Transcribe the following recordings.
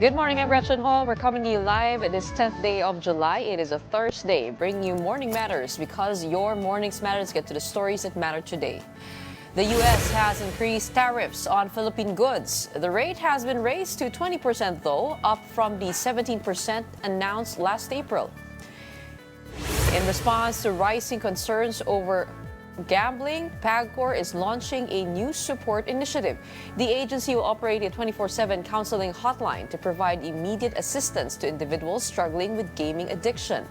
Good morning, I'm Gretchen Ho. We're coming to you live this 10th day of July. It is a Thursday, bringing you Morning Matters because your mornings matters. Get to the stories that matter today. The U.S. has increased tariffs on Philippine goods. The rate has been raised to 20% though, up from the 17% announced last April. In response to rising concerns over gambling, Pagcor is launching a new support initiative. The agency will operate a 24/7 counseling hotline to provide immediate assistance to individuals struggling with gaming addiction.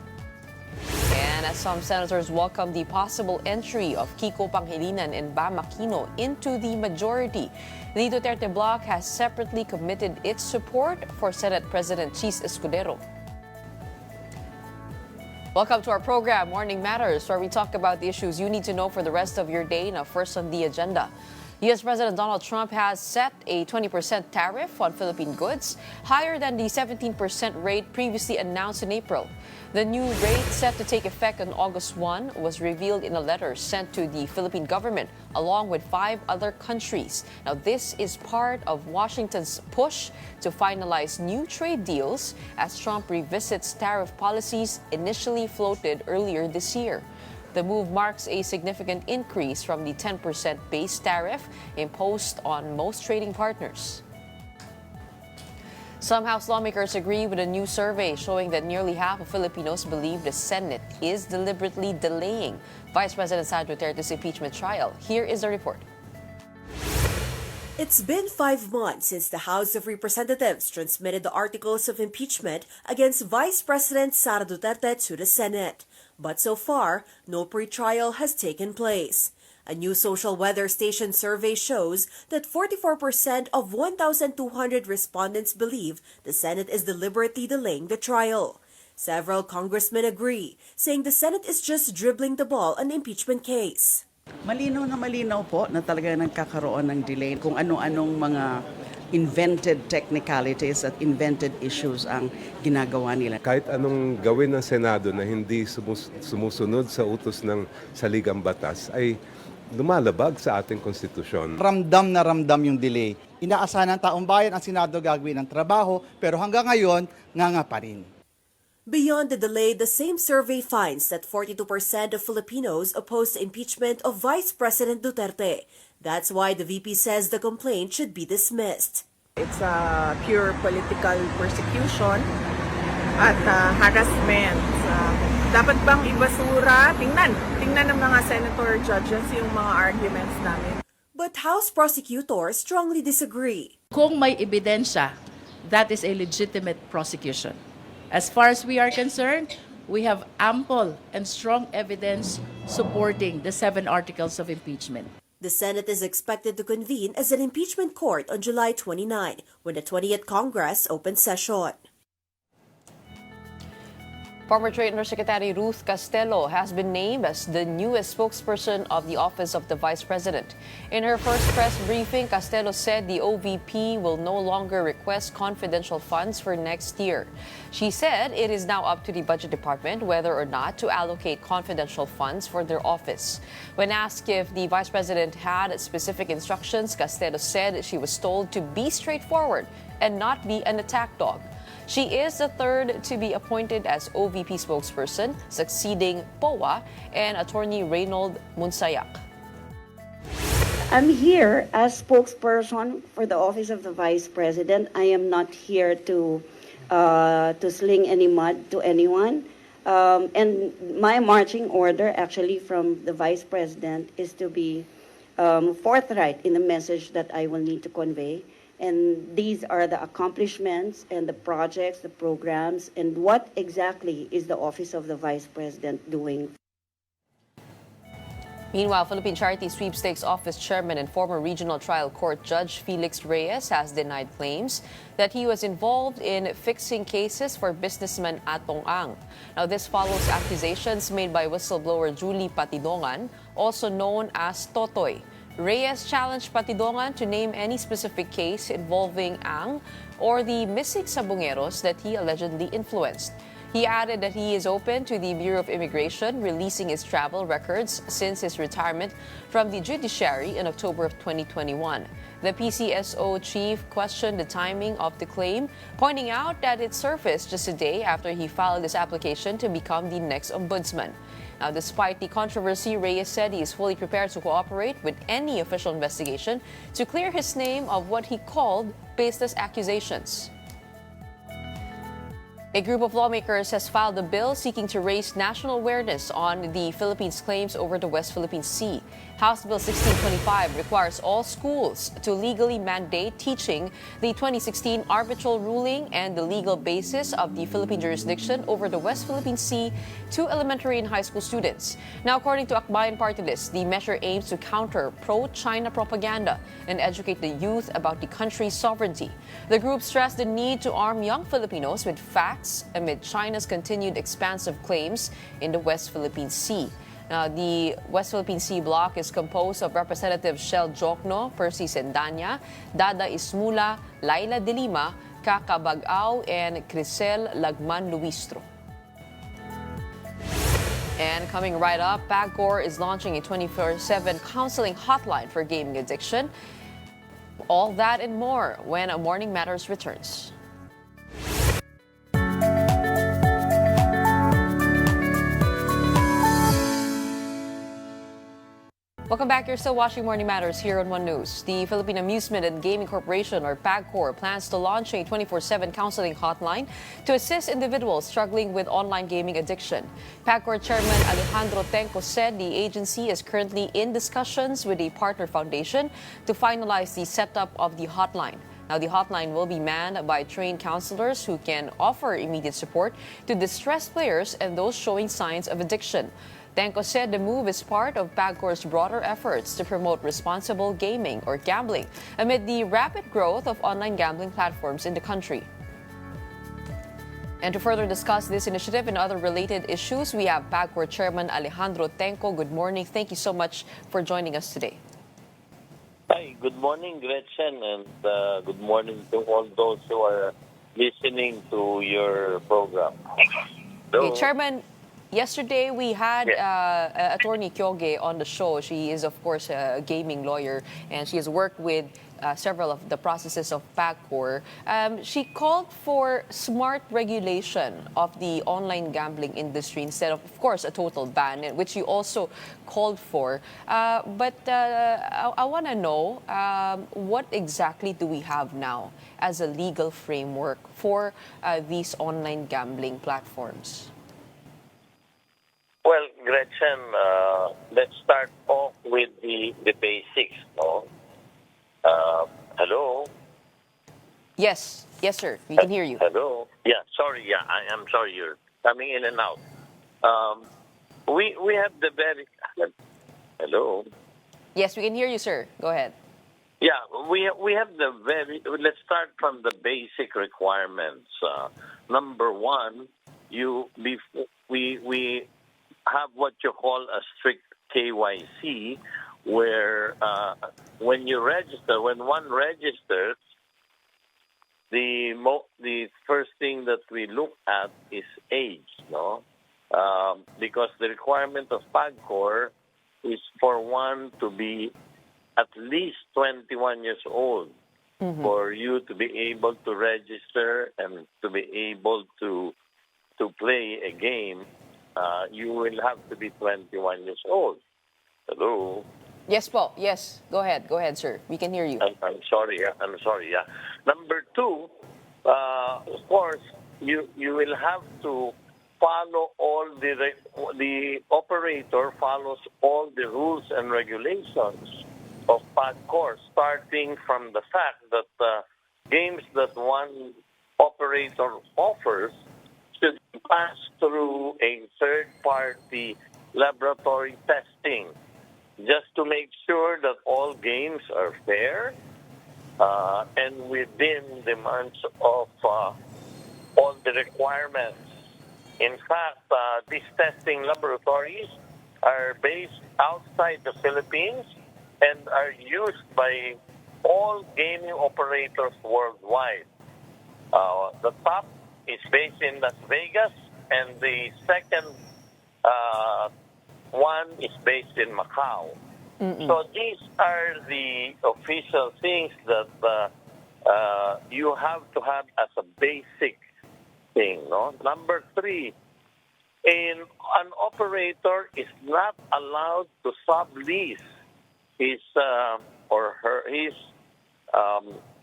And as some senators welcome the possible entry of Kiko-Bam and Bam into the majority, the Duterte bloc has separately committed its support for Senate President Chis Escudero. Welcome to our program, Morning Matters, where we talk about the issues you need to know for the rest of your day. Now, first on the agenda. U.S. President Donald Trump has set a 20% tariff on Philippine goods, higher than the 17% rate previously announced in April. The new rate, set to take effect on August 1, was revealed in a letter sent to the Philippine government, along with 5 other countries. Now, this is part of Washington's push to finalize new trade deals as Trump revisits tariff policies initially floated earlier this year. The move marks a significant increase from the 10% base tariff imposed on most trading partners. Some House lawmakers agree with a new survey showing that nearly half of Filipinos believe the Senate is deliberately delaying Vice President Sara Duterte's impeachment trial. Here is the report. It's been 5 months since the House of Representatives transmitted the articles of impeachment against Vice President Sara Duterte to the Senate. But so far, no pre-trial has taken place. A new social weather station survey shows that 44% of 1,200 respondents believe the Senate is deliberately delaying the trial. Several congressmen agree, saying the Senate is just dribbling the ball on the impeachment case. Malinaw na malinaw po na talaga nagkakaroon ng delay kung ano-anong mga invented technicalities at invented issues ang ginagawa nila. Kahit anong gawin ng Senado na hindi sumusunod sa utos ng saligang batas ay lumalabag sa ating konstitusyon. Ramdam na ramdam yung delay. Inaasahan ng taong bayan ang Senado gagawin ng trabaho pero hanggang ngayon, nga pa rin. Beyond the delay, the same survey finds that 42% of Filipinos oppose the impeachment of Vice President Duterte. That's why the VP says the complaint should be dismissed. It's a pure political persecution at harassment. Dapat bang ibasura? Tingnan ng mga senator judges yung mga arguments namin. But House prosecutors strongly disagree. Kung may ebidensya, that is a legitimate prosecution. As far as we are concerned, we have ample and strong evidence supporting the 7 articles of impeachment. The Senate is expected to convene as an impeachment court on July 29 when the 20th Congress opens session. Former Trade Undersecretary Ruth Castelo has been named as the newest spokesperson of the Office of the Vice President. In her first press briefing, Castelo said the OVP will no longer request confidential funds for next year. She said it is now up to the Budget Department whether or not to allocate confidential funds for their office. When asked if the Vice President had specific instructions, Castelo said she was told to be straightforward and not be an attack dog. She is the third to be appointed as OVP spokesperson, succeeding POA and Attorney Reynold Munsayak. I'm here as spokesperson for the Office of the Vice President. I am not here to sling any mud to anyone. And my marching order actually from the Vice President is to be forthright in the message that I will need to convey. And these are the accomplishments and the projects, the programs, and what exactly is the Office of the Vice President doing. Meanwhile, Philippine Charity Sweepstakes Office Chairman and former Regional Trial Court Judge Felix Reyes has denied claims that he was involved in fixing cases for businessman Atong Ang. Now, this follows accusations made by whistleblower Julie Patidongan, also known as Totoy. Reyes challenged Patidongan to name any specific case involving Ang or the missing sabongeros that he allegedly influenced. He added that he is open to the Bureau of Immigration releasing his travel records since his retirement from the judiciary in October of 2021. The PCSO chief questioned the timing of the claim, pointing out that it surfaced just a day after he filed his application to become the next ombudsman. Now, despite the controversy, Reyes said he is fully prepared to cooperate with any official investigation to clear his name of what he called baseless accusations. A group of lawmakers has filed a bill seeking to raise national awareness on the Philippines' claims over the West Philippine Sea. House Bill 1625 requires all schools to legally mandate teaching the 2016 arbitral ruling and the legal basis of the Philippine jurisdiction over the West Philippine Sea to elementary and high school students. Now, according to Akbayan Party List, the measure aims to counter pro-China propaganda and educate the youth about the country's sovereignty. The group stressed the need to arm young Filipinos with facts amid China's continued expansive claims in the West Philippine Sea. Now, the West Philippine Sea bloc is composed of Representatives Shel Jokno, Percy Sendanya, Dada Ismula, Laila de Lima, Kaka Bagao, and Crisel Lagman Luistro. And coming right up, Pagcor is launching a 24/7 counseling hotline for gaming addiction. All that and more when Morning Matters returns. Welcome back. You're still watching Morning Matters here on One News. The Philippine Amusement and Gaming Corporation, or Pagcor, plans to launch a 24/7 counseling hotline to assist individuals struggling with online gaming addiction. Pagcor Chairman Alejandro Tenco said the agency is currently in discussions with a partner foundation to finalize the setup of the hotline. Now, the hotline will be manned by trained counselors who can offer immediate support to distressed players and those showing signs of addiction. Tenco said the move is part of Pagcor's broader efforts to promote responsible gaming or gambling amid the rapid growth of online gambling platforms in the country. And to further discuss this initiative and other related issues, we have Pagcor Chairman Alejandro Tenco. Good morning. Thank you so much for joining us today. Hi, good morning, Gretchen, and good morning to all those who are listening to your program. Okay, Chairman, yesterday we had Attorney Kyoge on the show. She is, of course, a gaming lawyer, and she has worked with several of the processes of Pagcor. She called for smart regulation of the online gambling industry instead of course, a total ban, which you also called for. But I want to know, what exactly do we have now as a legal framework for these online gambling platforms? Well, Gretchen, let's start off with the basics, no? Hello? Yes, sir. We can hear you. Hello? Yeah, sorry. Yeah, I'm sorry you're coming in and out. We have the very... Hello? Yes, we can hear you, sir. Go ahead. Yeah, we have the very... Let's start from the basic requirements. Number one, we have what you call a strict KYC, where when one registers, the first thing that we look at is age, no? Because the requirement of Pagcor is for one to be at least 21 years old for you to be able to register and to be able to play a game. You will have to be 21 years old. Hello? Yes, Paul. Yes. Go ahead, sir. We can hear you. I'm sorry. Yeah. Number two, of course, you will have to follow all the operator follows all the rules and regulations of Pagcor, starting from the fact that games that one operator offers should pass through a third-party laboratory testing, just to make sure that all games are fair and within the demands of all the requirements. In fact, these testing laboratories are based outside the Philippines and are used by all gaming operators worldwide. The top is based in Las Vegas, and the second one is based in Macau. So these are the official things that you have to have as a basic thing. No? Number 3, an operator is not allowed to sublease his his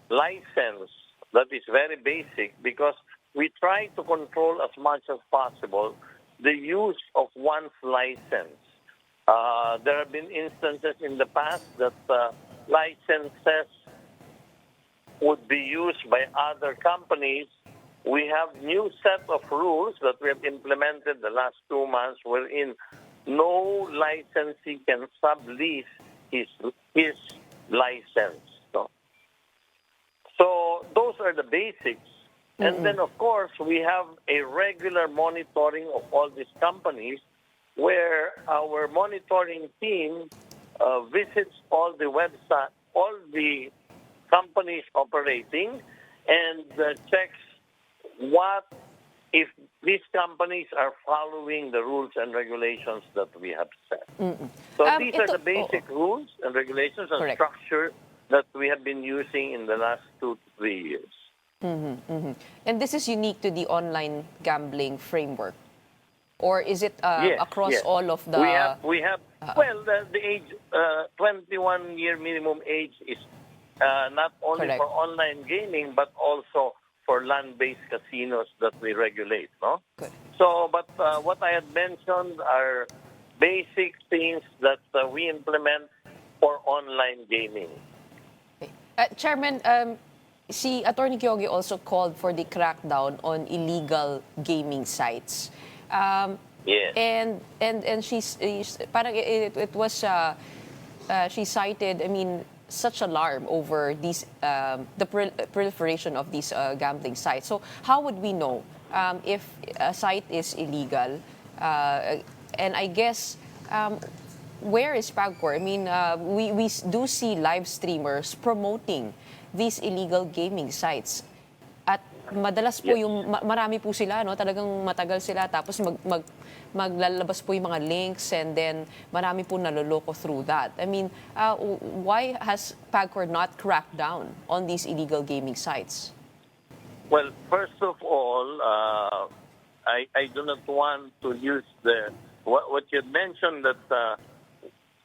license. That is very basic because we try to control as much as possible the use of one's license. There have been instances in the past that licenses would be used by other companies. We have new set of rules that we have implemented the last 2 months wherein no licensee can sublease his license. No? So those are the basics. And then, of course, we have a regular monitoring of all these companies where our monitoring team visits all the website, all the companies operating, and checks if these companies are following the rules and regulations that we have set. So these are the basic rules and regulations and structure that we have been using in the last 2 to 3 years. And this is unique to the online gambling framework, or is it across all of the? We have. Well, the age, 21-year minimum age is not only for online gaming but also for land-based casinos that we regulate. No. Good. So, but what I had mentioned are basic things that we implement for online gaming. Okay. Chairman, si Attorney Kyogi also called for the crackdown on illegal gaming sites. Yes. And she's parang it was she cited, I mean, such alarm over these the proliferation of these gambling sites. So how would we know if a site is illegal? And I guess where is Pagcor? I mean, we do see live streamers promoting these illegal gaming sites. At madalas po yung marami po sila, no, talagang matagal sila, tapos maglalabas po yung mga links, and then marami po naloloko through that. I mean, why has Pagcor not cracked down on these illegal gaming sites? Well, first of all, I do not want to use what you mentioned that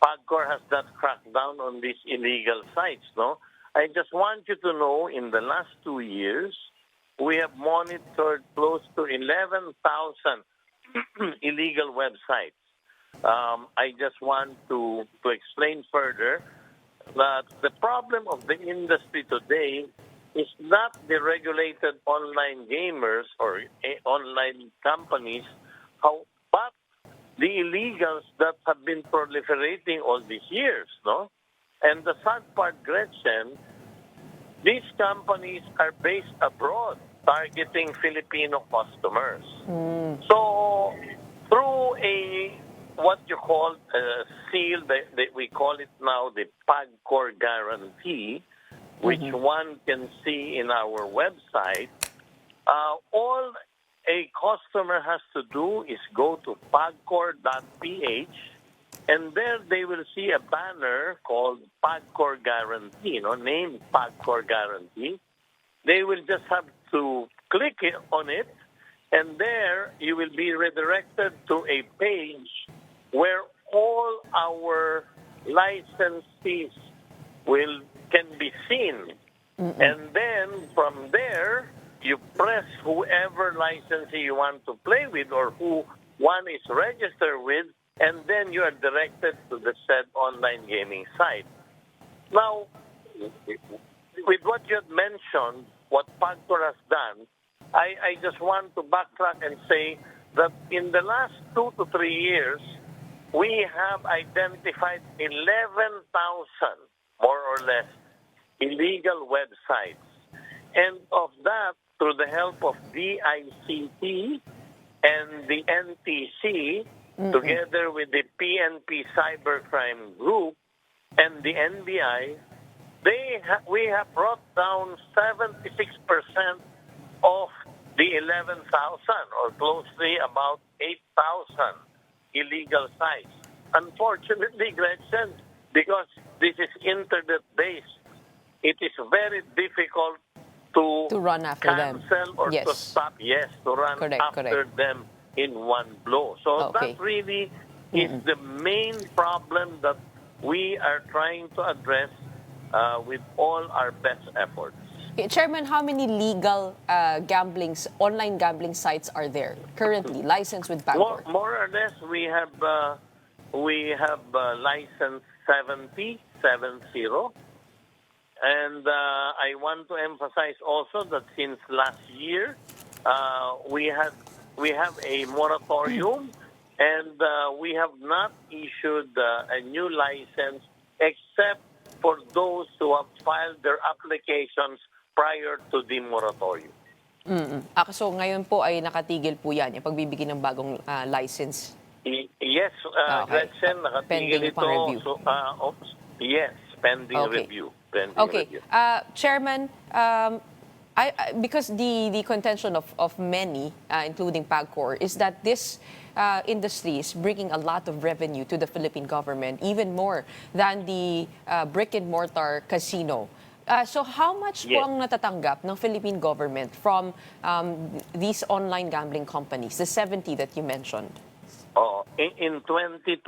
Pagcor has not cracked down on these illegal sites, no? I just want you to know in the last 2 years, we have monitored close to 11,000 illegal websites. I just want to explain further that the problem of the industry today is not the regulated online gamers or online companies, but the illegals that have been proliferating all these years, no? And the sad part, Gretchen, these companies are based abroad, targeting Filipino customers. So through what you call a seal, we call it now the Pagcor guarantee, which one can see in our website, all a customer has to do is go to pagcor.ph, and there they will see a banner called Pagcor Guarantee, named Pagcor Guarantee. They will just have to click on it, and there you will be redirected to a page where all our licensees can be seen. And then from there, you press whoever licensee you want to play with or who one is registered with, and then you are directed to the said online gaming site. Now, with what you had mentioned, what Pagcor has done, I just want to backtrack and say that in the last 2 to 3 years, we have identified 11,000, more or less, illegal websites. And of that, through the help of DICT and the NTC, together with the PNP Cybercrime Group and the NBI, we have brought down 76% of the 11,000 or closely about 8,000 illegal sites. Unfortunately, Gretchen, because this is internet-based, it is very difficult to run after them. cancel or Yes. to stop, to run after them in one blow. So Okay. that really is the main problem that we are trying to address with all our best efforts. Okay, Chairman, how many legal online gambling sites are there currently licensed with Pagcor? More or less, we have licensed 70, and I want to emphasize also that since last year, we have a moratorium, and we have not issued a new license except for those who have filed their applications prior to the moratorium. So ngayon po ay nakatigil po yan, yung pagbibigay ng bagong license. Yes, Gretchen, nakatigil Pending upon ito. review. So, yes, pending Okay. review. Okay. Chairman, because the contention of many, including Pagcor, is that this industry is bringing a lot of revenue to the Philippine government, even more than the brick-and-mortar casino. So how much po ang natatanggap ng Philippine government from these online gambling companies, the 70 that you mentioned? In 2024,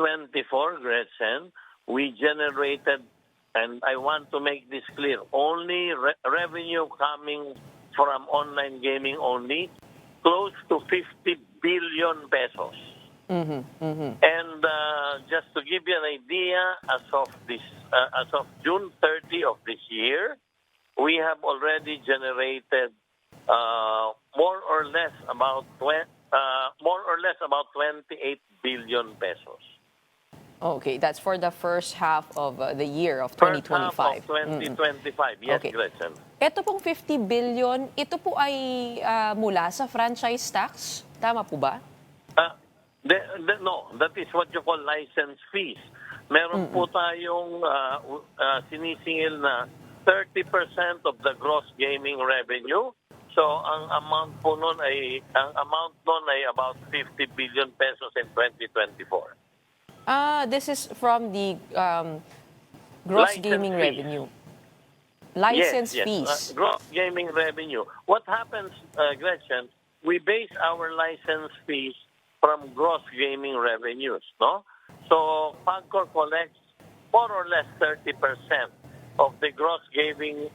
Gretchen, we generated, and I want to make this clear, only revenue coming from online gaming only, close to 50 billion pesos. And just to give you an idea, as of June 30 of this year, we have already generated more or less about 28 billion pesos. Okay, that's for the first half of the year of First 2025. half of 2025, yes, Okay. Gretchen. Ito pong 50 billion, ito po ay mula sa franchise tax? Tama po ba? No, that is what you call license fees. Meron po tayong sinisingil na 30% of the gross gaming revenue. So ang amount nun ay about 50 billion pesos in 2024. This is from the gross License gaming fees. revenue. License Yes. fees. Gross gaming revenue. What happens, Gretchen, we base our license fees from gross gaming revenues, no? So Pagcor collects more or less 30% of the gross gaming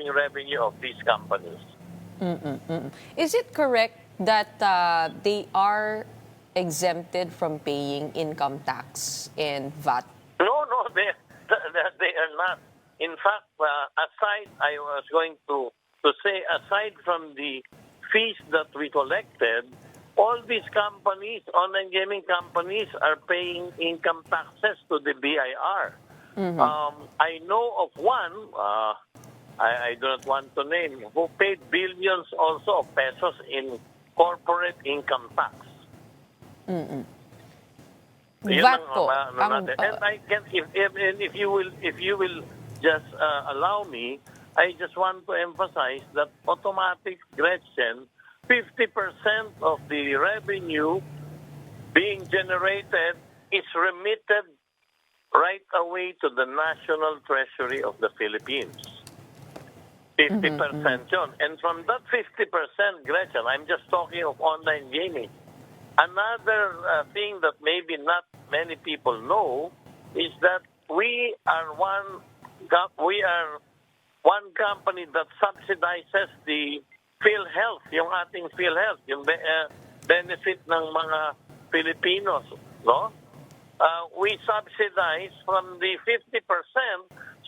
revenue of these companies. Is it correct that they are exempted from paying income tax and VAT? No, they are not. In fact, I was going to say, aside from the fees that we collected, all these companies, online gaming companies, are paying income taxes to the BIR. I know of one, I do not want to name, who paid billions also of pesos in corporate income tax. Yun VAT ang, po. natin. And I can, if you will just allow me, I just want to emphasize that automatic, Gretchen, 50% of the revenue being generated is remitted right away to the National Treasury of the Philippines. 50% yun. And from that 50%, Gretchen, I'm just talking of online gaming. Another thing that maybe not many people know is that we are one company that subsidizes the PhilHealth, yung ating PhilHealth, yung benefit ng mga Filipinos, no? We subsidize from the 50%,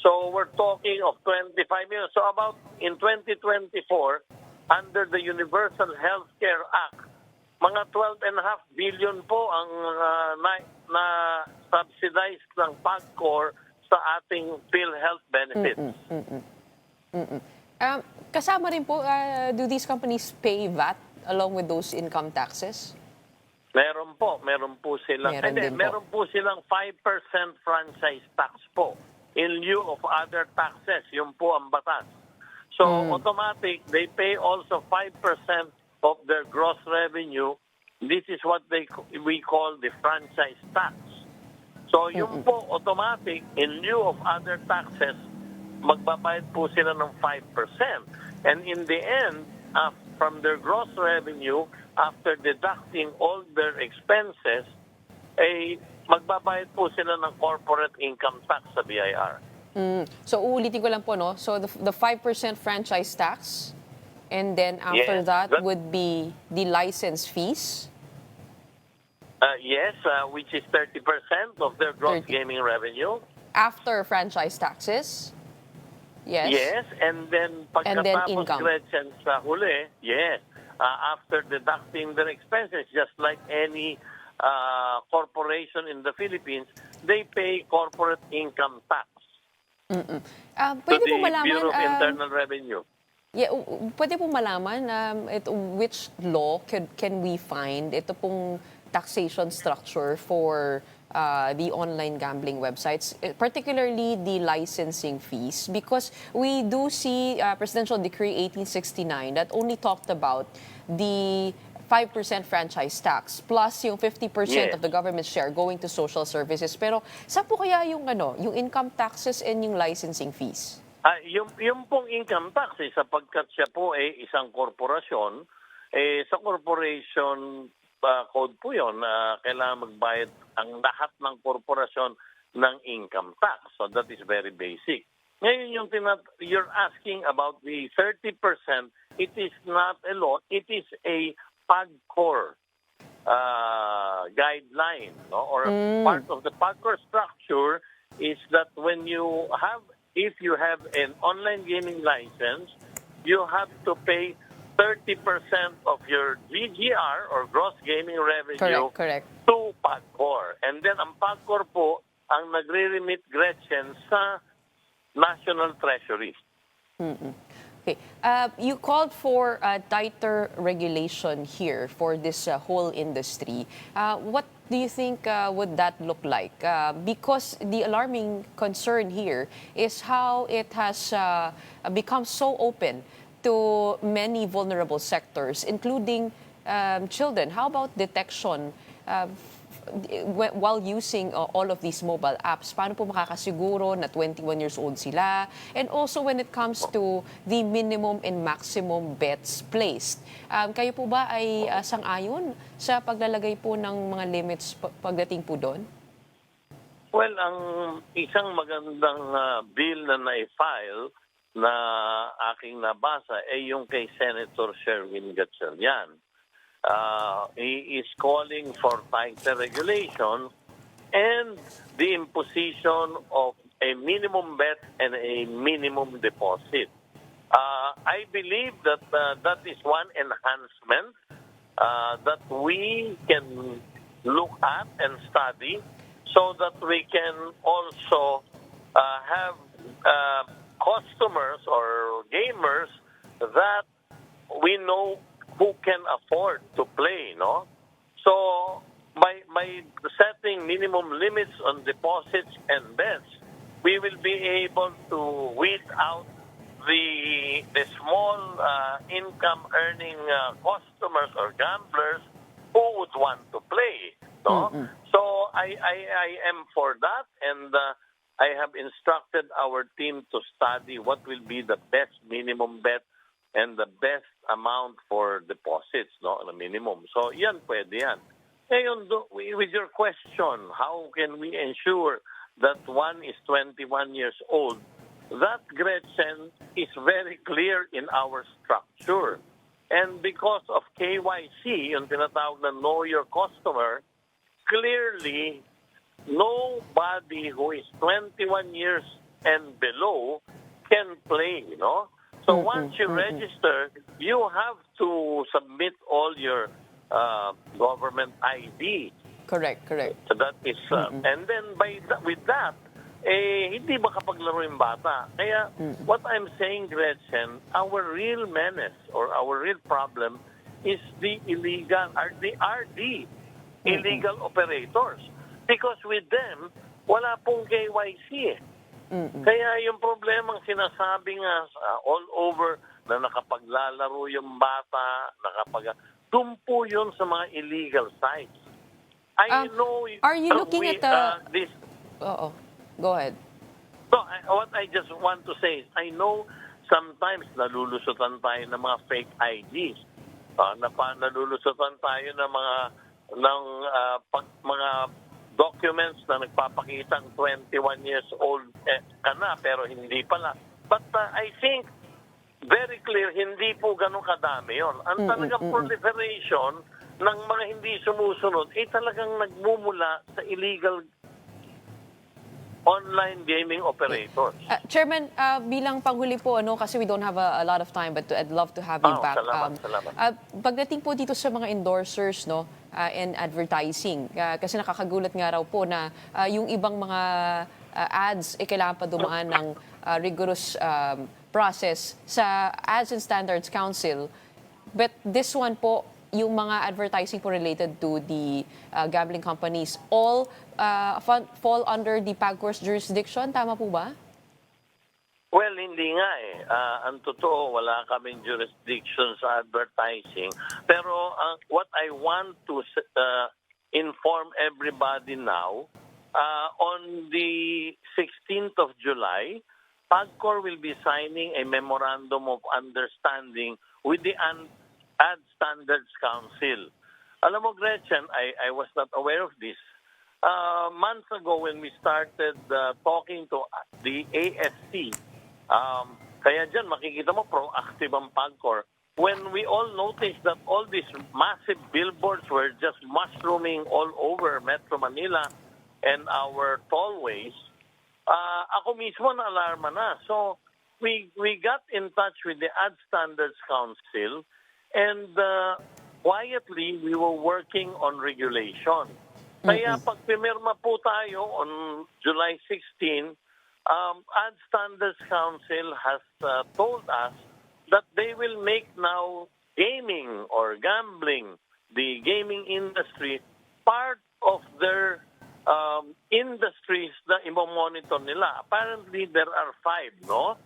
so we're talking of 25 million. So about in 2024, under the Universal Healthcare Act, mga 12.5 billion po ang na-subsidize ng Pagcor sa ating PhilHealth benefits. Kasama rin po, do these companies pay VAT along with those income taxes? Meron po silang meron po silang 5% franchise tax po in lieu of other taxes, yun po ang batas. So automatic, they pay also 5% of their gross revenue, this is what we call the franchise tax. So yung po automatic, in lieu of other taxes, magbabayad po sila ng 5%. And in the end, from their gross revenue, after deducting all their expenses, magbabayad po sila ng corporate income tax sa BIR. So uulitin ko lang po, no? So the 5% franchise tax, and then after that would be the license fees? Yes, which is 30% of their gross 30. gaming revenue. After franchise taxes? Yes. Yes, and then pagkatapos income. Gretchen sa huli, yes, after deducting their expenses, just like any corporation in the Philippines, they pay corporate income tax Pwede to po the malaman, Bureau of Internal Revenue. yeah, pwede po malaman which law can we find ito pong taxation structure for the online gambling websites, particularly the licensing fees, because we do see Presidential Decree 1869 that only talked about the 5% franchise tax plus yung 50% Yes. of the government share going to social services. Pero saan po kaya yung yung income taxes and yung licensing fees? Yung pong income tax, sapagkat siya po isang korporasyon, sa corporation code po yun, kailangan magbayad ang lahat ng korporasyon ng income tax. So that is very basic. Ngayon yung you're asking about the 30%, it is not a law, it is a Pagcor guideline, no? Or part of the Pagcor structure is that if you have an online gaming license, you have to pay 30% of your GGR or gross gaming revenue Correct. to Pagcor. And then ang Pagcor po ang nagre-remit, Gretchen, sa National Treasury. Okay. You called for tighter regulation here for this whole industry. What do you think would that look like? Because the alarming concern here is how it has become so open to many vulnerable sectors, including children. How about detection while using all of these mobile apps? Paano po makakasiguro na 21 years old sila? And also when it comes to the minimum and maximum bets placed, kayo po ba ay sang-ayon sa paglalagay po ng mga limits pagdating po doon? Well, ang isang magandang bill na na-file na aking nabasa ay yung kay Senator Sherwin Gatchalian. He is calling for tighter regulation and the imposition of a minimum bet and a minimum deposit. I believe that that is one enhancement that we can look at and study so that we can also have customers or gamers that we know who can afford to play, no? So by setting minimum limits on deposits and bets, we will be able to weed out the small income earning customers or gamblers who would want to play, no? So I am for that, and I have instructed our team to study what will be the best minimum bet and the best amount for deposits, no, the minimum. So yan, pwede yan. Ngayon, with your question, how can we ensure that one is 21 years old? That, Gretchen, is very clear in our structure. And because of KYC, yung tinatawag na Know Your Customer, clearly, nobody who is 21 years and below can play, no? So once you register, you have to submit all your government ID. Correct. So that is, and then with that, hindi makapaglaro yung bata. Kaya what I'm saying, Gretchen, our real menace or our real problem is the illegal, the RD, illegal operators. Because with them, wala pong KYC eh. Kaya yung problemang sinasabi nga all over na nakapaglalaro yung bata, tumpo yun sa mga illegal sites. I know... Are you looking at the... this. Oo. Go ahead. So, what I just want to say is, I know sometimes nalulusutan tayo ng mga fake IDs. Nalulusutan tayo ng mga documents na nagpapakitang 21 years old ka na pero hindi pala. But I think very clear, hindi po ganun kadami yon. Ang talagang proliferation ng mga hindi sumusunod ay talagang nagmumula sa illegal online gaming operators. Chairman, bilang panghuli po, kasi we don't have a lot of time, but I'd love to have you back. Salamat. Pagdating po dito sa mga endorsers, and advertising, kasi nakakagulat nga raw po na yung ibang mga ads, kailangan pa dumaan ng rigorous process sa Ads and Standards Council. But this one po, yung mga advertising po related to the gambling companies, all fall under the Pagcor's jurisdiction. Tama po ba? Well, hindi nga eh. Ang totoo, wala kaming jurisdiction sa advertising. Pero what I want to inform everybody now, on the 16th of July, Pagcor will be signing a memorandum of understanding with the Ad Standards Council. Alam mo, Gretchen, I was not aware of this. Months ago when we started talking to the ASC, kaya dyan makikita mo proactive ang Pagcor. When we all noticed that all these massive billboards were just mushrooming all over Metro Manila and our tollways, ako mismo na-alarma na. So we got in touch with the Ad Standards Council and quietly we were working on regulation. Kaya pag pimirma po tayo on July 16, Ad Standards Council has told us that they will make now gaming or gambling, the gaming industry, part of their industries na i-monitor nila. Apparently, there are 5, no?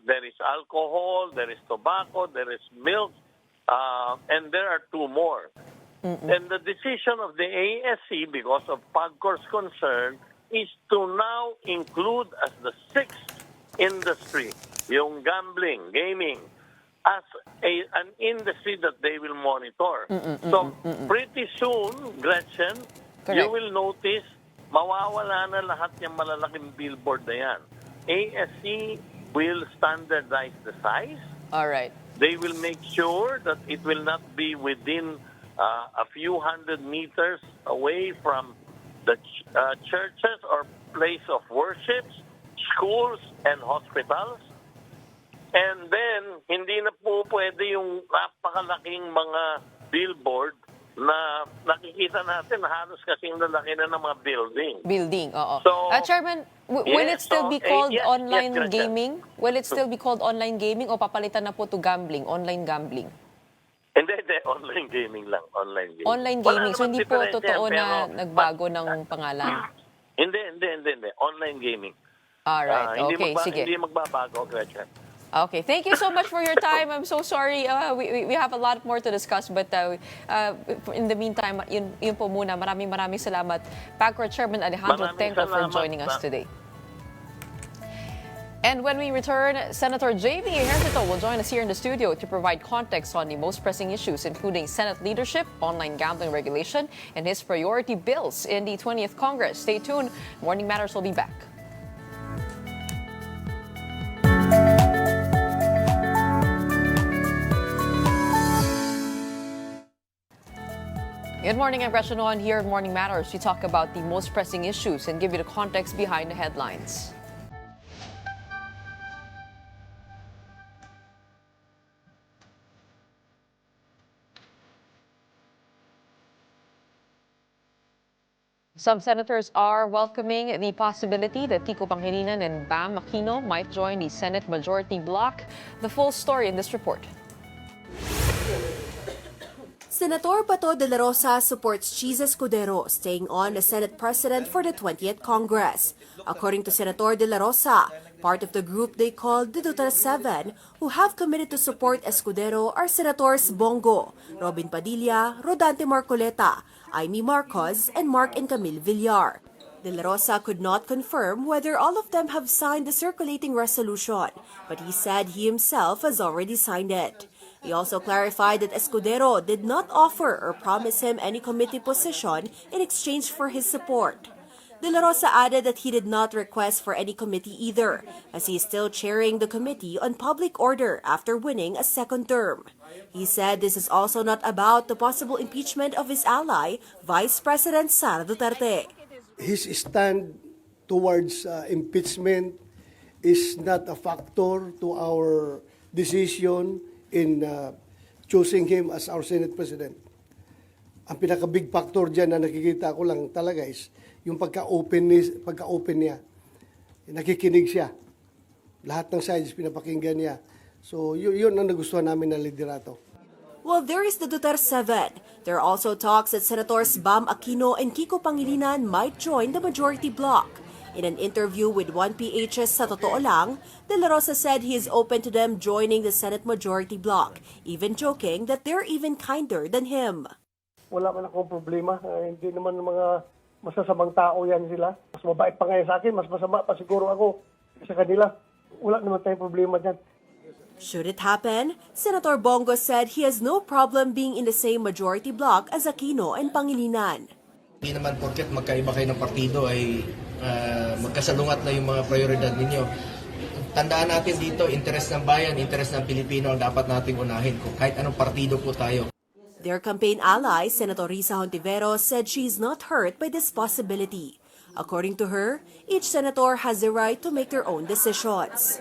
There is alcohol, there is tobacco, there is milk, and there are 2 more. And the decision of the ASC, because of Pagcor's concern, is to now include as the 6th industry, yung gambling, gaming, as an industry that they will monitor. So pretty soon, Gretchen, you will notice mawawala na lahat yung malalaking billboard na yan. ASC will standardize the size. All right. They will make sure that it will not be within a few hundred meters away from the churches or place of worship, schools, and hospitals. And then, hindi na po pwede yung napakalaking mga billboard na nakikita natin halos kasing lalaki na ng mga building. Oo. So, Chairman, will it still be called online yes, gaming? Will it still be called online gaming o papalitan na po to gambling, online gambling? Hindi, online gaming lang. Online gaming. Online gaming. So hindi po totoo na nagbago ng pangalan? Hindi. Online gaming. Alright, okay, sige. Hindi magbabago, Gretchen. Okay, thank you so much for your time. I'm so sorry. We have a lot more to discuss, but in the meantime, yun po muna. Maraming salamat. Pagcor Chairman Alejandro Tenco for joining us today. And when we return, Senator J.V. Ejercito will join us here in the studio to provide context on the most pressing issues, including Senate leadership, online gambling regulation, and his priority bills in the 20th Congress. Stay tuned. Morning Matters will be back. Good morning, I'm Gretchen Ho here at Morning Matters. We talk about the most pressing issues and give you the context behind the headlines. Some senators are welcoming the possibility that Kiko-Bam and Bam Aquino might join the Senate majority bloc. The full story in this report. Senator Bato de la Rosa supports Cheese Escudero staying on as Senate President for the 20th Congress. According to Senator de la Rosa, part of the group they called the Duterte Seven, who have committed to support Escudero are Senators Bongo, Robin Padilla, Rodante Marcoleta, Amy Marcos, and Mark and Camille Villar. De la Rosa could not confirm whether all of them have signed the circulating resolution, but he said he himself has already signed it. He also clarified that Escudero did not offer or promise him any committee position in exchange for his support. De la Rosa added that he did not request for any committee either, as he is still chairing the Committee on Public Order after winning a second term. He said this is also not about the possible impeachment of his ally, Vice President Sara Duterte. His stand towards impeachment is not a factor to our decision in choosing him as our Senate President. Ang pinaka-big factor dyan na nakikita ko lang talaga is yung pagka-open niya. Nakikinig siya. Lahat ng sides pinapakinggan niya. So yun ang nagustuhan namin na liderato. Well, there is the Duterte Seven. There are also talks that Senators Bam Aquino and Kiko-Pangilinan might join the majority bloc. In an interview with 1PH's Sa Totoo Lang, De La Rosa said he is open to them joining the Senate majority bloc, even joking that they're even kinder than him. Wala man akong problema. Hindi naman mga masasamang tao yan sila. Mas mabait pa ngayon sa akin, mas masama pa siguro ako sa kanila. Wala naman tayong problema dyan. Should it happen, Senator Bongo said he has no problem being in the same majority bloc as Aquino and Pangilinan. Hindi naman porket magkaiba kayo ng partido ay magkasalungat na yung mga prioridad ninyo. Tandaan natin dito, interes ng bayan, interes ng Pilipino ang dapat nating unahin kung kahit anong partido po tayo. Their campaign ally, Senator Risa Hontiveros, said she is not hurt by this possibility. According to her, each senator has the right to make their own decisions.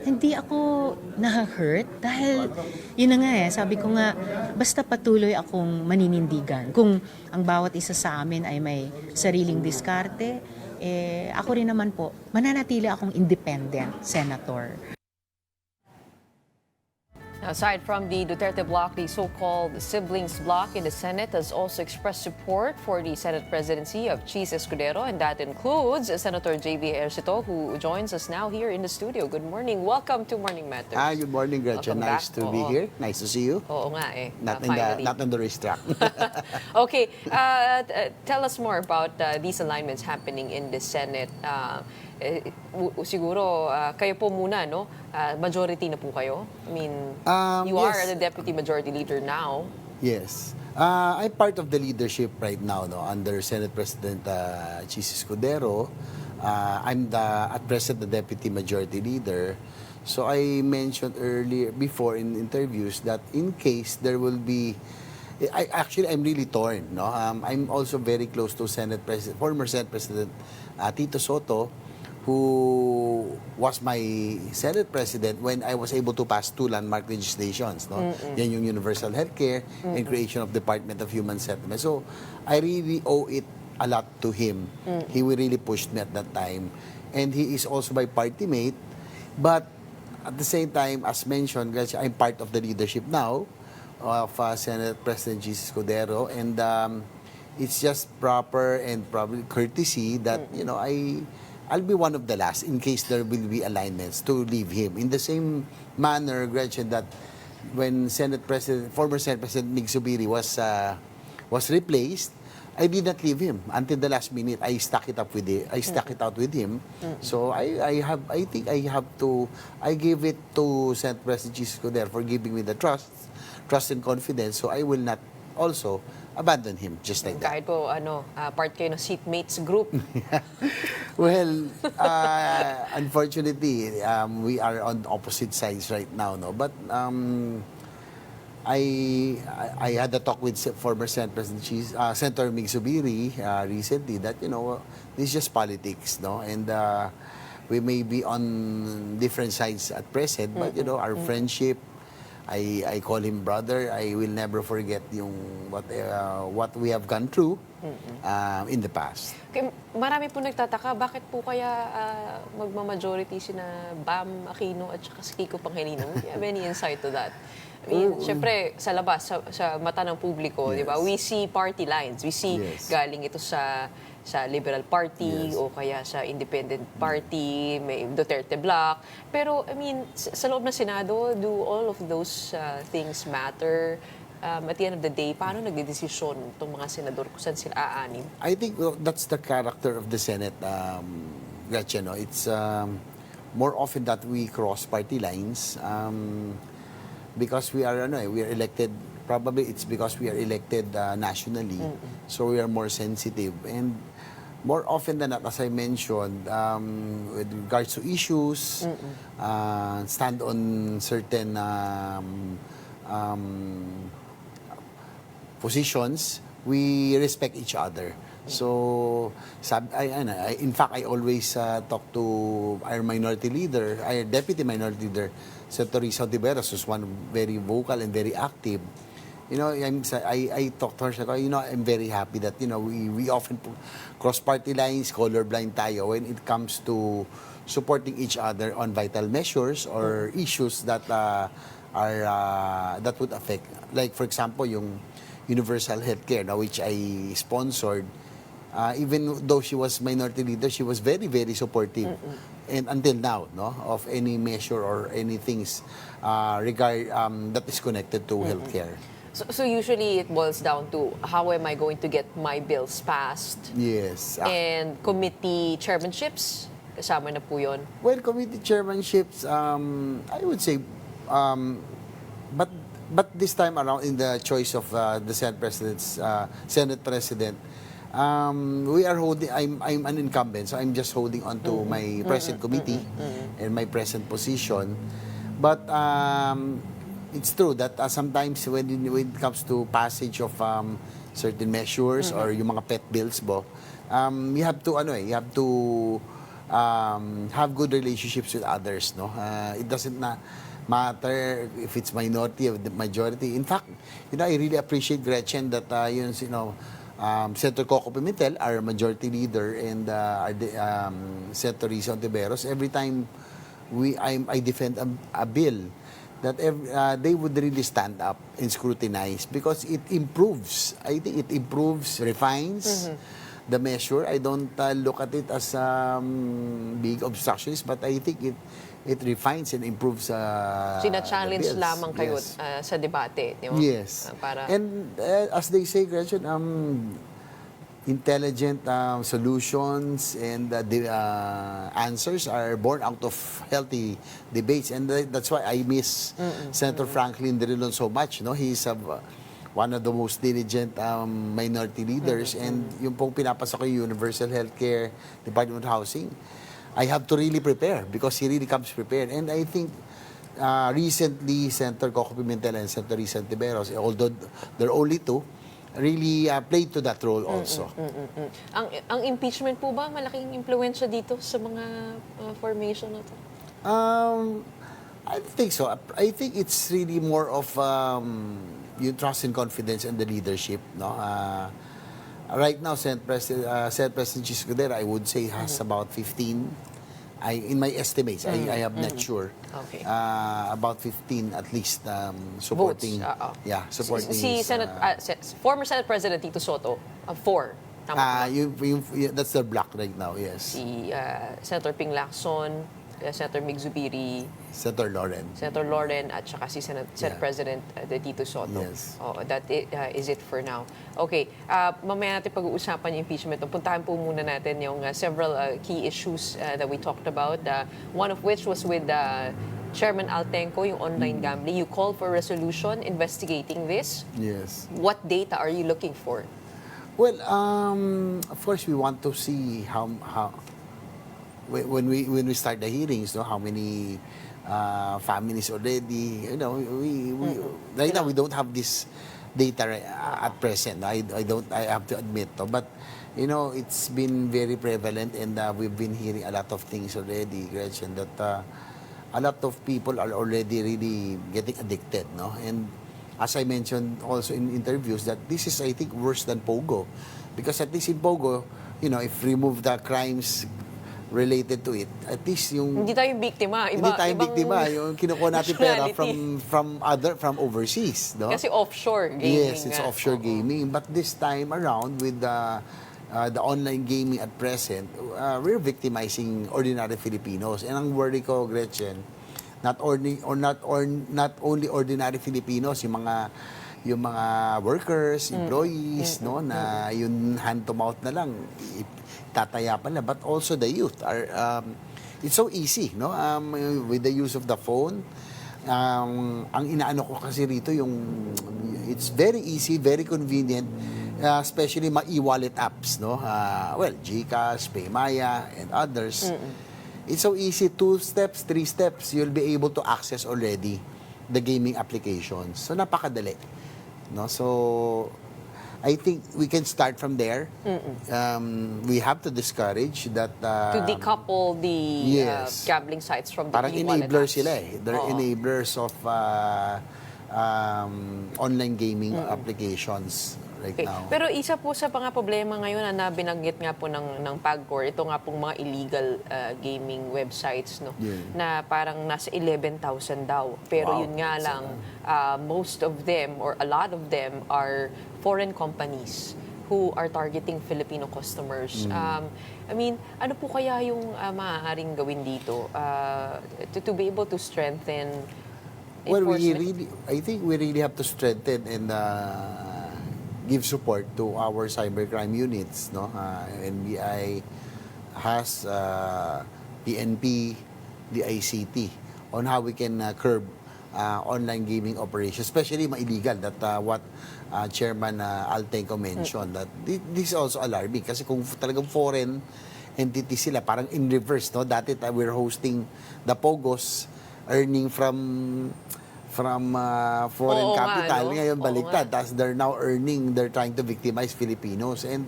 Hindi ako na-hurt dahil yun na nga sabi ko nga, basta patuloy akong maninindigan. Kung ang bawat isa sa amin ay may sariling diskarte, ako rin naman po, mananatili akong independent senator. Aside from the Duterte bloc, the so-called siblings bloc in the Senate has also expressed support for the Senate presidency of Cheese Escudero, and that includes Senator J.B. Ejercito, who joins us now here in the studio. Good morning. Welcome to Morning Matters. Hi, good morning, Gretchen. Welcome nice back. to be here. Nice to see you. Oo nga eh. Not on the racetrack. Okay, tell us more about these alignments happening in the Senate. Siguro kayo po muna, no? Majority na po kayo. I mean, you yes. are the deputy majority leader now. Yes. I'm part of the leadership right now, no, under Senate President Cheese Escudero. I'm at present the deputy majority leader. So I mentioned before in interviews that in case there will be, I'm really torn. No, I'm also very close to former Senate President Tito Soto, who was my Senate President when I was able to pass 2 landmark legislations. No? Yan yung universal healthcare and creation of Department of Human Settlement. So, I really owe it a lot to him. He really pushed me at that time. And he is also my party mate. But at the same time, as mentioned, I'm part of the leadership now of Senate President Jesus Escudero. And it's just proper and probably courtesy that, you know, I'll be one of the last in case there will be alignments to leave him. In the same manner, Gretchen, that when former Senate President Mig Zubiri was replaced, I did not leave him until the last minute. I stuck it out with him. So I gave it to Senate President Jesus Escudero for giving me the trust and confidence. So I will not also abandon him just like that. Kahit po, part kayo ng seatmates group. Well, unfortunately, we are on opposite sides right now, no. But I had a talk with former Senate President Senator Mig Zubiri recently that this is just politics, no, and we may be on different sides at present, but our friendship, I call him brother. I will never forget yung what we have gone through in the past. Okay, marami po nagtataka, bakit po kaya magmamajority sina Bam Aquino at saka si Kiko Pangilinan? Do you have any insight to that? I mean, syempre, sa labas, sa mata ng publiko, di ba? We see party lines. We see galing ito sa Liberal Party o kaya sa Independent Party, may Duterte Bloc. Pero, I mean, sa loob ng Senado, do all of those things matter? At the end of the day, paano nagdedesisyon itong mga senador kung saan sila aanim? I think that's the character of the Senate, Gretchen. No? It's more often that we cross party lines because we are elected. Probably it's because we are elected nationally, so we are more sensitive. And more often than not, as I mentioned, with regards to issues, stand on certain positions, we respect each other. So, in fact, I always talk to our minority leader, our deputy minority leader, Senator Risa Ontiveros, who's one very vocal and very active. You know, I talk to her, you know, I'm very happy that, you know, we often cross party lines, colorblind tayo when it comes to supporting each other on vital measures or issues that that would affect. Like, for example, yung universal healthcare, now, which I sponsored. Even though she was minority leader, she was very, very supportive. And until now, no, of any measure or any things that is connected to healthcare. So usually it boils down to how am I going to get my bills passed? Yes. And committee chairmanships, kasama na po yun? Well, committee chairmanships, I would say, but this time around in the choice of the Senate President, we are holding. I'm an incumbent, so I'm just holding on to my present committee and my present position. But it's true that sometimes when it comes to passage of certain measures or yung mga pet bills, you have to have good relationships with others. No, it doesn't matter if it's minority or the majority. In fact, you know, I really appreciate Gretchen that Senator Coco Pimentel, our majority leader, and Senator Risa Ontiveros, every time I defend a bill, that they would really stand up and scrutinize because it improves. I think it improves, refines the measure. I don't look at it as big obstructions, but I think it refines and improves Sina-challenge lamang kayo sa debate. Di ba? Yes. And as they say, Gretchen, intelligent solutions and the answers are born out of healthy debates. And that's why I miss Senator Franklin Drilon so much. No? He's one of the most diligent minority leaders. And yung pong pinapasok ko yung Universal Healthcare, Department of Housing, I have to really prepare because he really comes prepared. And I think recently, Senator Coco Pimentel and Senator Risa Ontiveros, although there are only two, really played to that role also. Ang impeachment po ba, malaking impluensya dito sa mga formation na to? I think so. I think it's really more of yung trust and confidence in the leadership. No? Right now, Senate President Chis Escudero, I would say, has about 15. In my estimates, I am not sure. Okay. About 15 at least supporting. Votes. Supporting. Former Senate President Tito Soto, 4. Tama that's the block right now, yes. Si Senator Ping Lacson, Senator Mig Zubiri, Senator Loren, at saka si Senate President Tito Soto. Yes. That is it for now. Okay, mamaya natin pag-uusapan yung impeachment. Puntahan po muna natin yung several key issues that we talked about. One of which was with Chairman Altenco, yung online gambling. You called for a resolution investigating this. Yes. What data are you looking for? Well, of course, we want to see how when we start the hearings, no, how many families already. You know, right now we don't have this data at present. I have to admit, but you know, it's been very prevalent, and we've been hearing a lot of things already, Gretchen, that a lot of people are already really getting addicted, no? And as I mentioned also in interviews, that this is, I think, worse than Pogo. Because at least in Pogo, if remove the crimes related to it, at least yung... Hindi tayo biktima. Hindi tayo biktima. Yung kinukuha natin pera nationality. from overseas, no? Kasi offshore gaming. Yes, it's offshore gaming. But this time around, with the online gaming at present, we're victimizing ordinary Filipinos. And ang worry ko, Gretchen, not only ordinary Filipinos, yung mga workers, employees, no, na yung hand to mouth na lang tataya pa na, but also the youth are it's so easy, no, with the use of the phone. Ang inaano ko kasi rito it's very easy, very convenient, especially mga e-wallet apps, no, GCash, Paymaya, and others. It's so easy, 2 steps, 3 steps, you'll be able to access already the gaming applications. So napakadali, no? So I think we can start from there. We have to discourage that... to decouple the gambling sites from the parang enablers sila eh. They're enablers of online gaming applications right now. Pero isa po sa mga problema ngayon na binanggit nga po ng Pagcor, ito nga pong mga illegal gaming websites, no? Na parang nasa 11,000 daw. Pero yun nga lang, most of them or a lot of them are foreign companies who are targeting Filipino customers. I mean, ano po kaya yung maaaring gawin dito to be able to strengthen enforcement? I think we really have to strengthen and give support to our cybercrime units, no? NBI has PNP, the ICT, on how we can curb online gaming operations, especially mga illegal, that what Chairman Altenco mentioned, that this is also alarming kasi kung talagang foreign entity sila, parang in reverse, no? Dati we're hosting the Pogos earning from foreign capital, ngayon baliktad. Tapos they're now trying to victimize Filipinos. And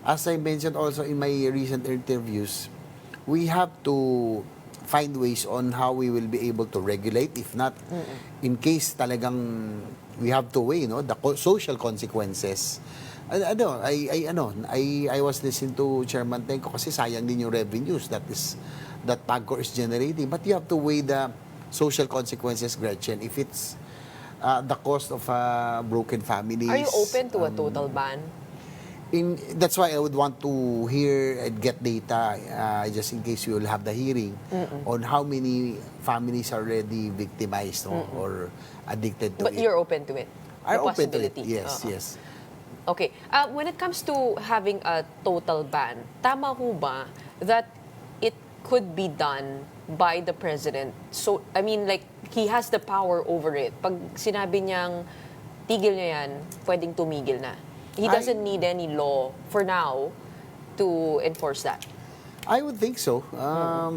as I mentioned also in my recent interviews, we have to find ways on how we will be able to regulate. If not, in case talagang we have to weigh, no, the social consequences. I was listening to Chairman Tenco kasi sayang din yung revenues that Pagcor is generating. But you have to weigh the social consequences, Gretchen. If it's the cost of a broken family. Are you open to a total ban? That's why I would want to hear and get data, just in case you will have the hearing, on how many families are already victimized or addicted to it. But you're open to it? I'm open to it, yes, yes. Okay. When it comes to having a total ban, tama ho ba that it could be done by the president? So, I mean, like, he has the power over it. Pag sinabi niyang tigil niya yan, pwedeng tumigil na. He doesn't need any law for now to enforce that. I would think so.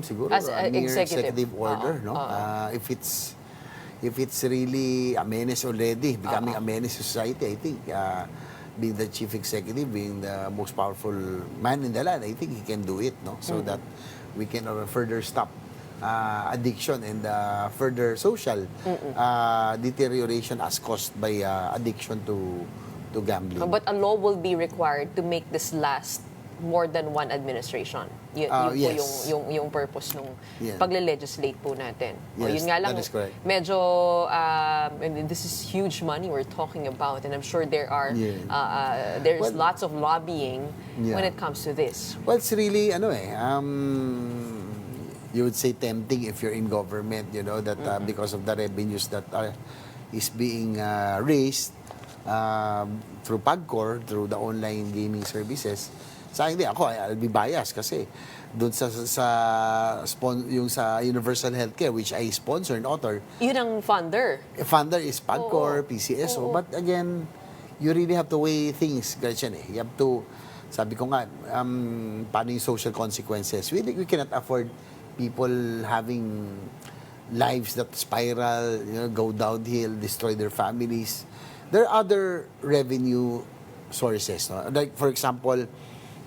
Siguro as an executive order, no? If it's really a menace already, becoming a menace to society, I think being the chief executive, being the most powerful man in the land, I think he can do it, no? So that we can further stop addiction and further social deterioration as caused by addiction to gambling. But a law will be required to make this last more than one administration. Yes. Yung purpose nung pagle-legislate po natin. Yes, yun nga lang, that is correct. Medyo, this is huge money we're talking about, and I'm sure there's lots of lobbying when it comes to this. Well, it's really, you would say tempting if you're in government, that because of the revenues that is being raised through Pagcor, through the online gaming services. Sa akin, I'll be biased kasi doon sa Universal Healthcare, which I sponsor and author. Yun ang funder. Funder is Pagcor, PCSO. But again, you really have to weigh things, Gretchen. You have to, sabi ko nga, paano yung social consequences? We cannot afford people having lives that spiral, go downhill, destroy their families. There are other revenue sources. No? Like, for example,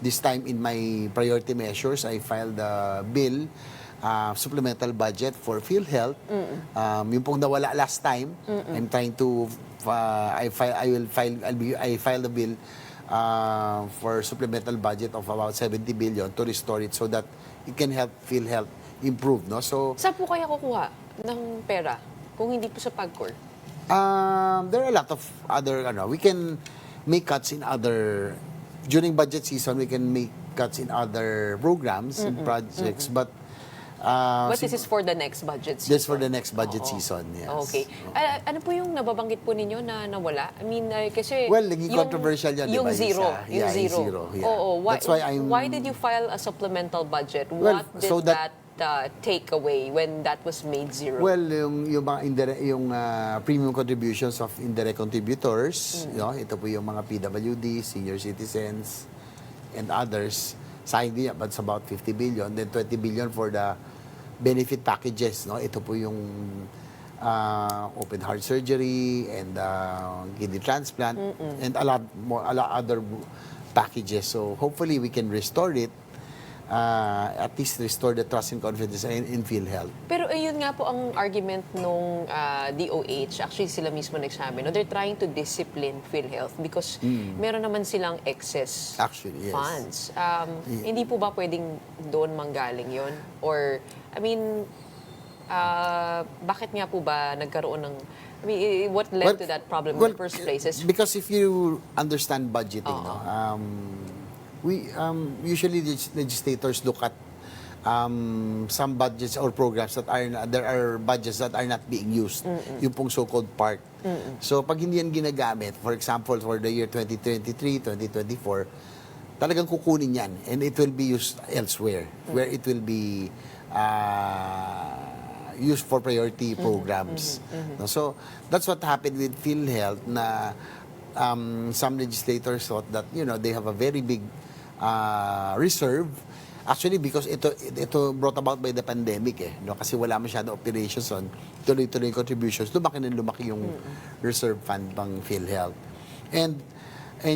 this time in my priority measures, I filed a bill supplemental budget for PhilHealth. Yung pong nawala last time, I'm trying to I filed a bill for supplemental budget of about 70 billion to restore it so that it can help PhilHealth improve, no? So Saan po kaya kukuha ng pera kung hindi po sa Pagcor? there are a lot of other we can make cuts in other during budget season. We can make cuts in other programs and projects, but This is for the next budget season? just for the next budget season, yes. Okay. Ano po yung nababanggit po ninyo na nawala? I mean, kasi... Well, naging controversial yan, di yung ba? zero. Yeah, Yung zero. zero, yeah. Oo. That's why why did you file a supplemental budget? Well, What did so that take away when that was made zero? Well, yung mga premium contributions of indirect contributors, ito po yung mga PWD, senior citizens, and others, sayang din, but it's about 50 billion. Then 20 billion for the benefit packages, no? Ito po yung open heart surgery and kidney transplant and a lot other packages. So hopefully we can restore it, at least restore the trust and confidence in PhilHealth. Pero yun nga po ang argument nung DOH. Actually, sila mismo nagsabi, no? They're trying to discipline PhilHealth because meron naman silang excess Actually, yes. funds. Hindi po ba pwedeng doon manggaling yun? Or, I mean, bakit nga po ba nagkaroon ng... I mean, what led to that problem in the first place is... Because if you understand budgeting, we usually legislators look at some budgets or programs that there are budgets that are not being used, yung pong so-called park. So pag hindi yan ginagamit, for example, for the year 2023, 2024, talagang kukunin yan and it will be used elsewhere where it will be used for priority programs. No? So that's what happened with PhilHealth na some legislators thought that they have a very big reserve. Actually, because ito brought about by the pandemic, no? Kasi wala masyado operations on tuloy-tuloy contributions, lumaki yung reserve fund pang PhilHealth. And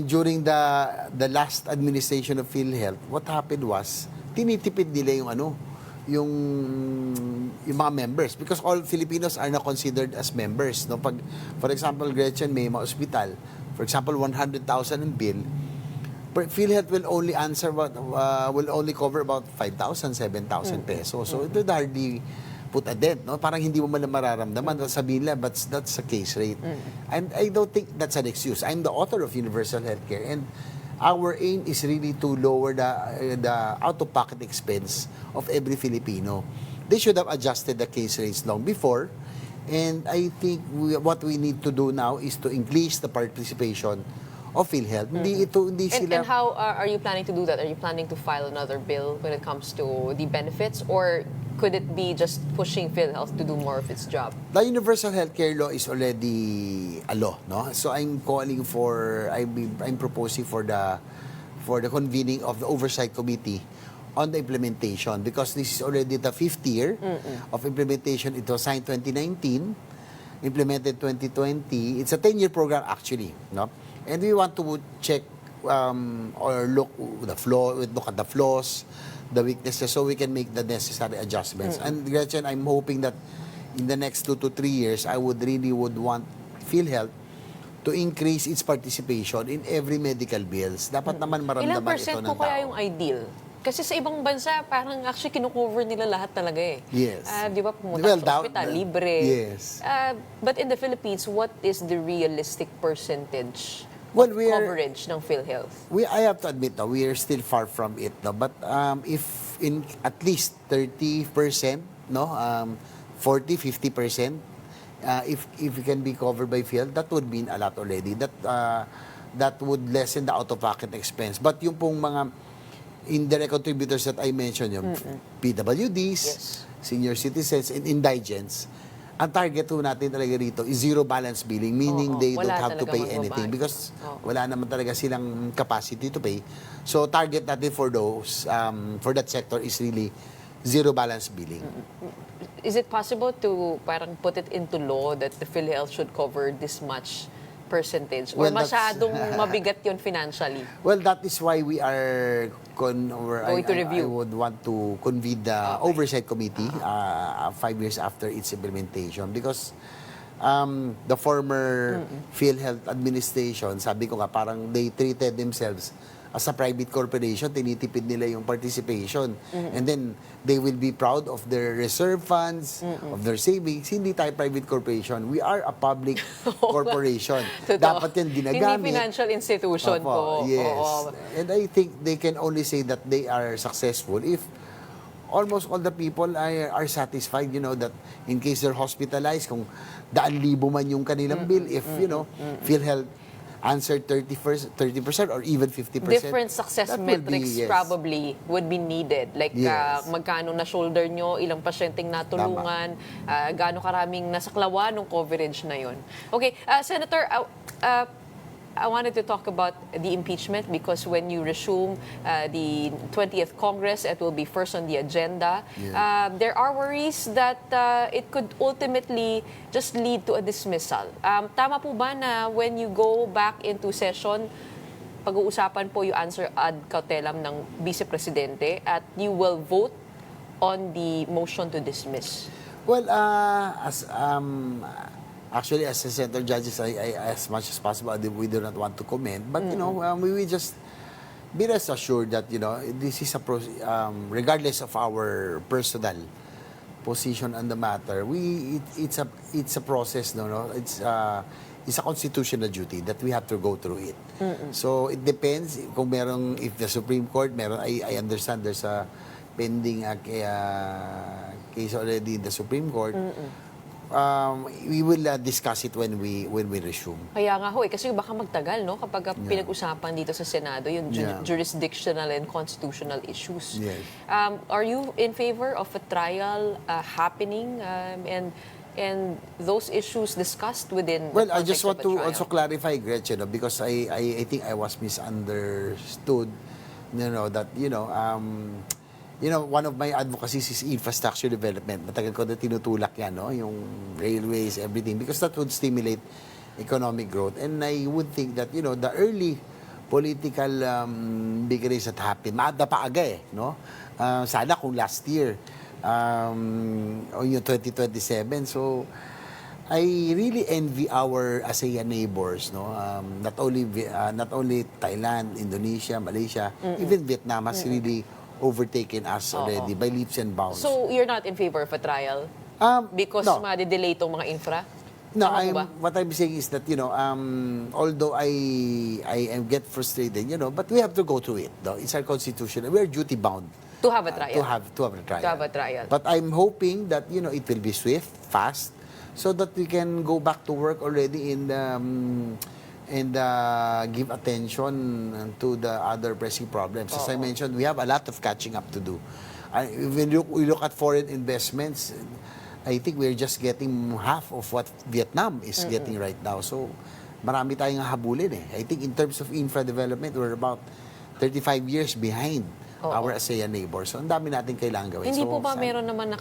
during the last administration of PhilHealth, what happened was tinitipid nila yung mga members because all Filipinos are now considered as members, no? Pag for example, Gretchen may ma-hospital, for example, 100,000 in bill, PhilHealth will only will only cover about 5,000, 7,000 pesos. So it would hardly put a dent, no? Parang hindi mo man mararamdaman. Sabihin nila, but that's a case rate. And I don't think that's an excuse. I'm the author of Universal Healthcare, and our aim is really to lower the out-of-pocket expense of every Filipino. They should have adjusted the case rates long before. And I think what we need to do now is to increase the participation of PhilHealth. Hindi sila... And how are you planning to do that? Are you planning to file another bill when it comes to the benefits? Or could it be just pushing PhilHealth to do more of its job? The Universal Healthcare Law is already a law, no? So I'm calling for... I'm proposing for the convening of the Oversight Committee on the implementation because this is already the 5th year of implementation. It was signed 2019, implemented 2020. It's a 10-year program actually, no? And we want to check or look at the flaws, the weaknesses, so we can make the necessary adjustments. And Gretchen, I'm hoping that in the next 2 to 3 years, I would want PhilHealth to increase its participation in every medical bills. Dapat naman maramdaman ito ng tao. Ilang percent po kaya yung ideal? Kasi sa ibang bansa, parang actually kino-cover nila lahat talaga eh. Yes. Di ba, pumunta sa hospital, libre. Yes. But in the Philippines, what is the realistic percentage of coverage ng PhilHealth? I have to admit, we are still far from it. No? But if in at least 30%, no, 40-50%, if it can be covered by PhilHealth, that would mean a lot already. That would lessen the out-of-pocket expense. But yung pong mga indirect contributors that I mentioned, yung PWDs, senior citizens, and indigents, ang target po natin talaga rito is zero balance billing, meaning they don't have to pay anything because wala naman talaga silang capacity to pay. So target natin for those, for that sector is really zero balance billing. Is it possible to parang put it into law that the PhilHealth should cover this much percentage? Or Well, that's- masyadong mabigat yon financially? Well, that is why we are Going to review. I would want to convene the Oversight Committee 5 years after its implementation because the former PhilHealth administration, sabi ko nga, parang they treated themselves as a private corporation, tinitipid nila yung participation. And then, they will be proud of their reserve funds, of their savings. Hindi tayo private corporation. We are a public corporation. Totoo. Dapat yan ginagamit. Hindi financial institution po. Yes. Oo. And I think they can only say that they are successful if almost all the people are satisfied, that in case they're hospitalized, kung 1,000 man yung kanilang bill, if, PhilHealth answered 30% or even 50%. Different success that will metrics be, yes. probably would be needed. Like, Yes. magkano na shoulder nyo, ilang pasyenteng natulungan, gaano karaming nasaklawa ng coverage na yon. Okay, Senator, I wanted to talk about the impeachment because when you resume the 20th Congress, it will be first on the agenda. There are worries that it could ultimately just lead to a dismissal. Tama po ba na when you go back into session, pag-uusapan po yung answer ad cautelam ng Vice Presidente at you will vote on the motion to dismiss? Well, actually, as a Senator Judges, I as much as possible, we do not want to comment. But, we will just be rest assured that, this is regardless of our personal position on the matter, it's a process, it's a constitutional duty that we have to go through it. So, it depends kung if the Supreme Court, I understand there's a pending case already in the Supreme Court. We will discuss it when we resume. Kaya nga kasi baka magtagal, no? Kapag pinag-usapan dito sa Senado, yung jurisdictional and constitutional issues. Yes. Are you in favor of a trial happening and those issues discussed within Well, the I just context want of a to trial? also clarify, Gretchen, because I think I was misunderstood, that, one of my advocacies is infrastructure development. Matagal ko na tinutulak yan, yung railways, everything, because that would stimulate economic growth. And I would think that, the early political vagaries that happened, maada pa aga sana kung last year, o yung 2027. So, I really envy our ASEAN neighbors, not only Thailand, Indonesia, Malaysia, even Vietnam has really overtaken us already by leaps and bounds. So, you're not in favor of a trial? Because no. ma-delay itong mga infra? No, Tama what I'm saying is that, although I get frustrated, but we have to go through it. It's our constitution. We are duty bound. To have a trial? To have a trial. To have a trial. But I'm hoping that, it will be swift, fast, so that we can go back to work already and give attention to the other pressing problems. As I mentioned, we have a lot of catching up to do. When we look at foreign investments, I think we're just getting half of what Vietnam is getting right now. So, marami tayong habulin I think in terms of infra development, we're about 35 years behind our ASEAN neighbors. So, ang dami natin kailangan gawin. Hindi po ba meron naman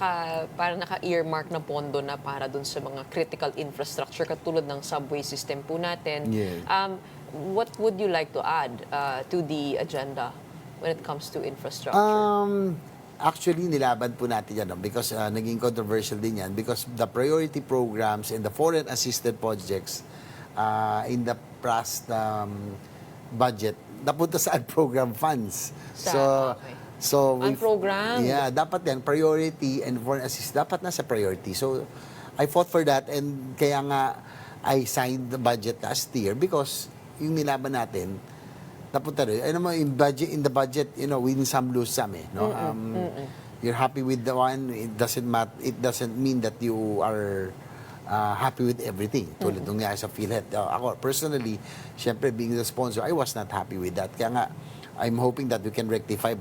parang naka-earmark na pondo na para dun sa mga critical infrastructure katulad ng subway system po natin? Yes. What would you like to add to the agenda when it comes to infrastructure? Actually, nilaban po natin yan because naging controversial din yan because the priority programs and the foreign assisted projects in the past budget napunta sa program funds. So unprogrammed. Yeah, dapat yan priority and foreign assist dapat nasa priority. So I fought for that and kaya nga I signed the budget last year because yung nilaban natin napunta rin. In the budget, win some, lose some You're happy with the one, it doesn't mean that you are happy with everything. Tulad nung nga sa PhilHealth. Ako, personally, syempre, being the sponsor, I was not happy with that. Kaya nga, I'm hoping that we can rectify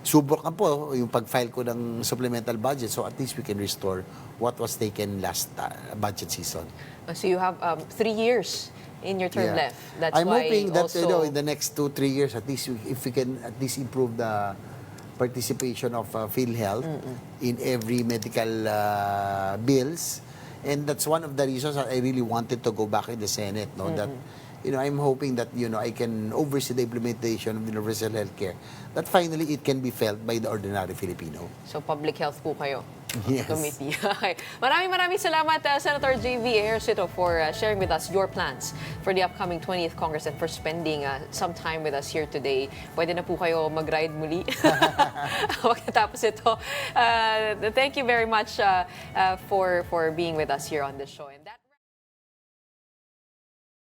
subok na po yung pag-file ko ng supplemental budget so at least we can restore what was taken last budget season. So you have 3 years in your term left. That's I'm why hoping that also in the next 2-3 years, at least if we can at least improve the participation of PhilHealth in every medical bills And that's one of the reasons that I really wanted to go back in the Senate, no? That, I'm hoping that, I can oversee the implementation of universal healthcare, that finally it can be felt by the ordinary Filipino. So public health po kayo. Yes. Committee. Okay. Maraming salamat, Senator J.V. Ejercito, for sharing with us your plans for the upcoming 20th Congress and for spending some time with us here today. Pwede na po kayo mag-ride muli. Pagkatapos ito. Thank you very much for being with us here on this show. And that